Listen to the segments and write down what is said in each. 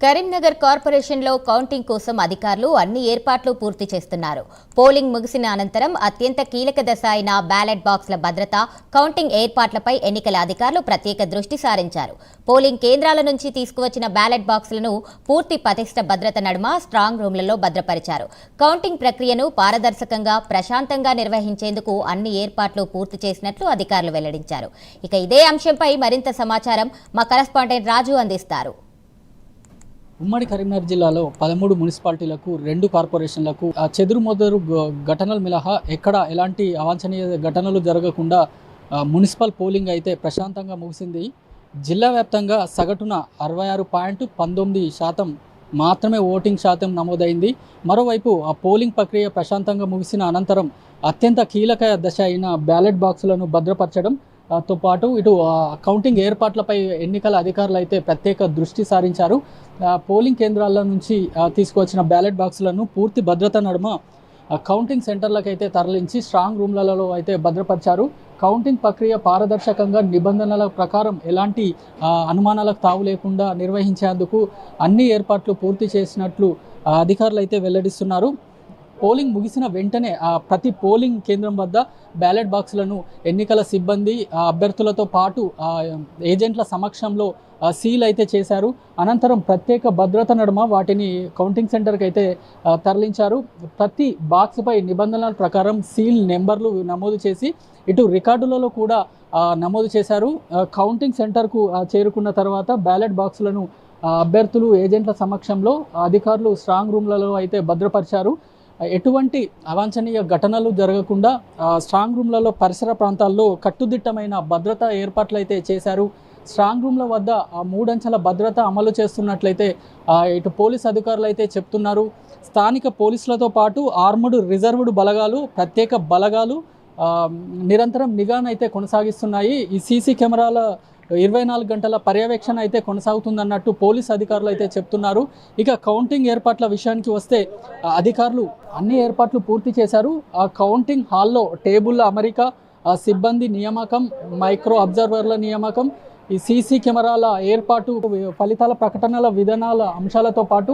కరీంనగర్ కార్పొరేషన్లో కౌంటింగ్ కోసం అధికారులు అన్ని ఏర్పాట్లు పూర్తి చేస్తున్నారు. పోలింగ్ ముగిసిన అనంతరం అత్యంత కీలక దశ అయిన బ్యాలెట్ బాక్స్ల భద్రత, కౌంటింగ్ ఏర్పాట్లపై ఎన్నికల అధికారులు ప్రత్యేక దృష్టి సారించారు. పోలింగ్ కేంద్రాల నుంచి తీసుకువచ్చిన బ్యాలెట్ బాక్సులను పూర్తి పటిష్ట భద్రత నడుమ స్ట్రాంగ్ రూమ్లలో భద్రపరిచారు. కౌంటింగ్ ప్రక్రియను పారదర్శకంగా, ప్రశాంతంగా నిర్వహించేందుకు అన్ని ఏర్పాట్లు పూర్తి చేసినట్లు అధికారులు వెల్లడించారు. ఇక ఇదే అంశంపై మరింత సమాచారం మా కరెస్పాండెంట్ రాజు అందిస్తారు. ఉమ్మడి కరీంనగర్ జిల్లాలో 13 మున్సిపాలిటీలకు 2 కార్పొరేషన్లకు చెదురుమొదరు ఘటనలు మినహా ఎక్కడ ఎలాంటి అవాంఛనీయ ఘటనలు జరగకుండా మున్సిపల్ పోలింగ్ అయితే ప్రశాంతంగా ముగిసింది. జిల్లా వ్యాప్తంగా సగటున 66.19% మాత్రమే ఓటింగ్ శాతం నమోదైంది. మరోవైపు ఆ పోలింగ్ ప్రక్రియ ప్రశాంతంగా ముగిసిన అనంతరం అత్యంత కీలక దశ అయిన బ్యాలెట్ బాక్సులను భద్రపరచడం తో పాటు ఇటు కౌంటింగ్ ఏర్పాట్లపై ఎన్నికల అధికారులు అయితే ప్రత్యేక దృష్టి సారించారు. పోలింగ్ కేంద్రాల నుంచి తీసుకువచ్చిన బ్యాలెట్ బాక్సులను పూర్తి భద్రత నడుమ కౌంటింగ్ సెంటర్లకు అయితే తరలించి స్ట్రాంగ్ రూమ్లలో అయితే భద్రపరిచారు. కౌంటింగ్ ప్రక్రియ పారదర్శకంగా, నిబంధనల ప్రకారం ఎలాంటి అనుమానాలకు తావు లేకుండా నిర్వహించేందుకు అన్ని ఏర్పాట్లు పూర్తి చేసినట్లు అధికారులు అయితే వెల్లడిస్తున్నారు. పోలింగ్ ముగిసిన వెంటనే ప్రతి పోలింగ్ కేంద్రం వద్ద బ్యాలెట్ బాక్సులను ఎన్నికల సిబ్బంది అభ్యర్థులతో పాటు ఏజెంట్ల సమక్షంలో సీల్ అయితే చేశారు. అనంతరం ప్రత్యేక భద్రత నడుమ వాటిని కౌంటింగ్ సెంటర్కి అయితే తరలించారు. ప్రతి బాక్స్పై నిబంధనల ప్రకారం సీల్ నెంబర్లు నమోదు చేసి ఇటు రికార్డులలో కూడా నమోదు చేశారు. కౌంటింగ్ సెంటర్కు చేరుకున్న తర్వాత బ్యాలెట్ బాక్సులను అభ్యర్థులు, ఏజెంట్ల సమక్షంలో అధికారులు స్ట్రాంగ్ రూమ్లలో అయితే భద్రపరిచారు. ఎటువంటి అవాంఛనీయ ఘటనలు జరగకుండా స్ట్రాంగ్ రూమ్లలో పరిసర ప్రాంతాల్లో కట్టుదిట్టమైన భద్రతా ఏర్పాట్లు అయితే చేశారు. స్ట్రాంగ్ రూమ్ల వద్ద 3 అంచెల భద్రత అమలు చేస్తున్నట్లయితే ఇటు పోలీస్ అధికారులు అయితే చెప్తున్నారు. స్థానిక పోలీసులతో పాటు ఆర్మడ్ రిజర్వ్డ్ బలగాలు, ప్రత్యేక బలగాలు నిరంతరం నిఘానైతే కొనసాగిస్తున్నాయి. ఈ సీసీ కెమెరాల 24 గంటల పర్యవేక్షణ అయితే కొనసాగుతుందన్నట్టు పోలీస్ అధికారులు అయితే చెప్తున్నారు. ఇక కౌంటింగ్ ఏర్పాట్ల విషయానికి వస్తే అధికారులు అన్ని ఏర్పాట్లు పూర్తి చేశారు. ఆ కౌంటింగ్ హాల్లో టేబుల్ల అమరిక, సిబ్బంది నియామకం, మైక్రో అబ్జర్వర్ల నియామకం, ఈ సీసీ కెమెరాల ఏర్పాటు, ఫలితాల ప్రకటనల విధానాల అంశాలతో పాటు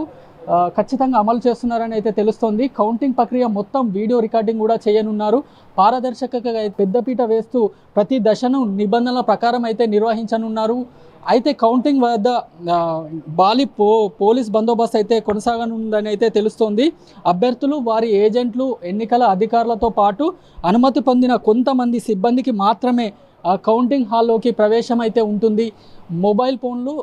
ఖచ్చితంగా అమలు చేస్తున్నారని అయితే తెలుస్తోంది. కౌంటింగ్ ప్రక్రియ మొత్తం వీడియో రికార్డింగ్ కూడా చేయనున్నారు. పారదర్శకంగా పెద్దపీట వేస్తూ ప్రతి దశను నిబంధనల ప్రకారం అయితే నిర్వహించనున్నారు. అయితే కౌంటింగ్ వద్ద పోలీస్ బందోబస్తు అయితే కొనసాగనుందని అయితే తెలుస్తోంది. అభ్యర్థులు, వారి ఏజెంట్లు, ఎన్నికల అధికారులతో పాటు అనుమతి పొందిన కొంతమంది సిబ్బందికి మాత్రమే కౌంటింగ్ హాల్లోకి ప్రవేశం అయితే ఉంటుంది. మొబైల్ ఫోన్లు,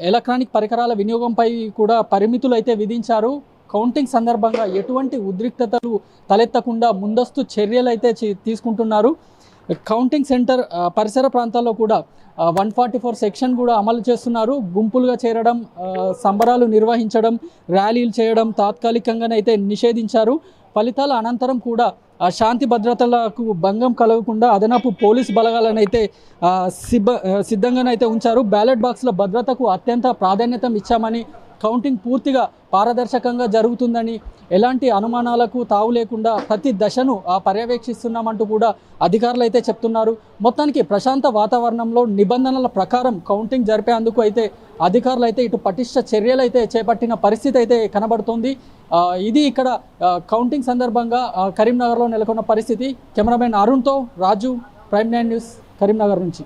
ఎలక్ట్రానిక్ పరికరాల వినియోగంపై కూడా పరిమితులు అయితే విధించారు. కౌంటింగ్ సందర్భంగా ఎటువంటి ఉద్రిక్తతలు తలెత్తకుండా ముందస్తు చర్యలు అయితే తీసుకుంటున్నారు. కౌంటింగ్ సెంటర్ పరిసర ప్రాంతాల్లో కూడా 144 సెక్షన్ కూడా అమలు చేస్తున్నారు. గుంపులుగా చేరడం, సంబరాలు నిర్వహించడం, ర్యాలీలు చేయడం తాత్కాలికంగానైతే నిషేధించారు. ఫలితాల అనంతరం కూడా శాంతి భద్రతలకు భంగం కలగకుండా అదనపు పోలీస్ బలగాలను అయితే సిద్ధంగానైతే ఉంచారు. బ్యాలెట్ బాక్స్ల భద్రతకు అత్యంత ప్రాధాన్యత ఇచ్చామని, కౌంటింగ్ పూర్తిగా పారదర్శకంగా జరుగుతుందని, ఎలాంటి అనుమానాలకు తావు లేకుండా ప్రతి దశను పర్యవేక్షిస్తున్నామంటూ కూడా అధికారులు అయితే చెప్తున్నారు. మొత్తానికి ప్రశాంత వాతావరణంలో నిబంధనల ప్రకారం కౌంటింగ్ జరిపేందుకు అయితే అధికారులు అయితే ఇటు పటిష్ట చర్యలు అయితే చేపట్టిన పరిస్థితి అయితే కనబడుతోంది. ఇది ఇక్కడ కౌంటింగ్ సందర్భంగా కరీంనగర్లో నెలకొన్న పరిస్థితి. కెమెరామెన్ అరుణ్తో రాజు, ప్రైమ్ 9 న్యూస్, కరీంనగర్ నుంచి.